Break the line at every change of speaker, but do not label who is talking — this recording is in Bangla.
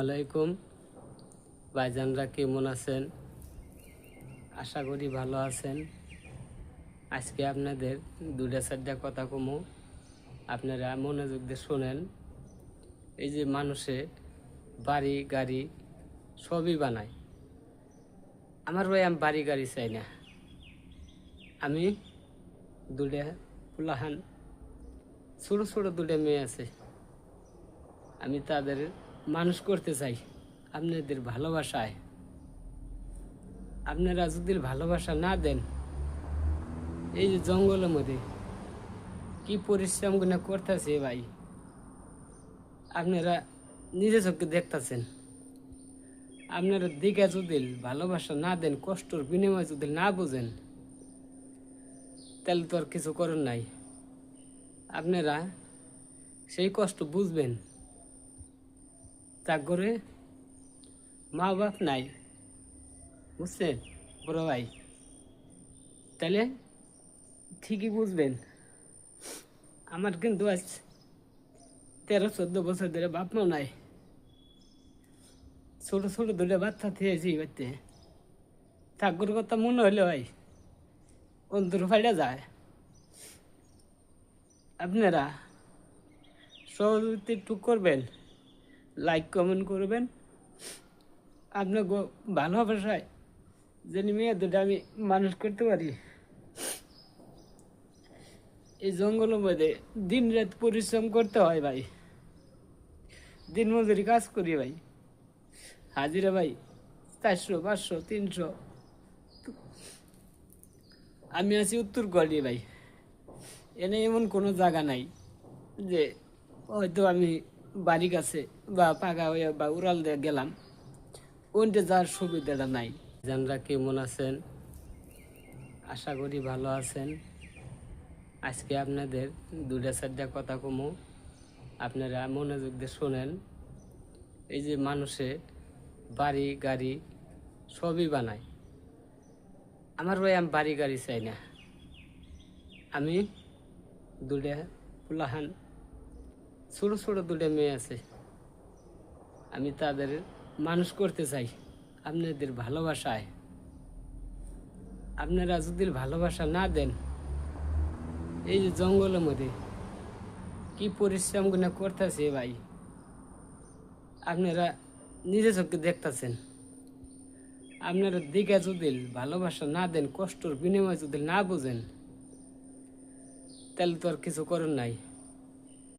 আলাইকুম ভাইজানরা, কেমন আছেন? আশা করি ভালো আছেন। আজকে আপনাদের দুটা চারটা কথা কমু, আপনারা মনোযোগ দিয়ে শোনেন। এই যে মানুষে বাড়ি গাড়ি সবই বানায়, আমার ভাই আমি বাড়ি গাড়ি চাই না। আমি দুটা পুলাহান ছোটো ছোটো দুটা মেয়ে আছে, আমি তাদের মানুষ করতে চাই আপনাদের ভালোবাসায়। আপনারা যদি ভালোবাসা না দেন, এই যে জঙ্গলের মধ্যে কি পরিশ্রম গুলো করতেছে ভাই, আপনারা নিজে চোখে দেখতেছেন। আপনারা দিকে যদি ভালোবাসা না দেন, কষ্টর বিনিময় যদি না বুঝেন, তাহলে তো আর কিছু করেন নাই। আপনারা সেই কষ্ট বুঝবেন। তা করে মা বাপ নাই, বুঝছেন বড় ভাই? তাহলে ঠিকই বুঝবেন। আমার কিন্তু আজ 13-14 বছর ধরে বাপ মাও নাই, ছোট ছোট দুটো বাচ্চা থেয়েছি বাড়িতে। ঠাকুর কথা মনে হলে ভাই অন্তর ফাইডা যায়। আপনারা সহযোগিতা একটু করবেন, লাইক কমেন্ট করবেন। আপনার ভালোবাসায় যেন মেয়ে দুটো আমি মানুষ করতে পারি। এই জঙ্গলের মধ্যে দিন রাত পরিশ্রম করতে হয় ভাই, দিন মজুরি কাজ করি ভাই, হাজিরা ভাই 400, 500, 300। আমি আছি উত্তর কোয়ালি ভাই, এনে এমন কোনো জায়গা নাই যে হয়তো আমি বাড়ি কাছে বা পাকা হয়ে বা উড়াল দিয়ে গেলাম, ওইটা যাওয়ার সুবিধাটা নাই। জানরা কেমন আছেন? আশা করি ভালো আছেন। আজকে আপনাদের দুটা চারটা কথা কমু, আপনারা মনোযোগ দিয়ে শোনেন। এই যে মানুষে বাড়ি গাড়ি সবই বানায়, আমার ভাই আমি বাড়ি গাড়ি চাই না। আমি দুটা পুলাহান ছোটো ছোটো দুটা মেয়ে আছে, আমি তাদের মানুষ করতে চাই আপনাদের ভালোবাসায়। আপনারা যদি ভালোবাসা না দেন, এই যে জঙ্গলের মধ্যে কি পরিশ্রম গুলো করতেছে ভাই, আপনারা নিজে চোখে দেখতেছেন। আপনারা দিকে যদি ভালোবাসা না দেন, কষ্টর বিনিময় যদি না বুঝেন, তাহলে তো আর কিছু করেন নাই।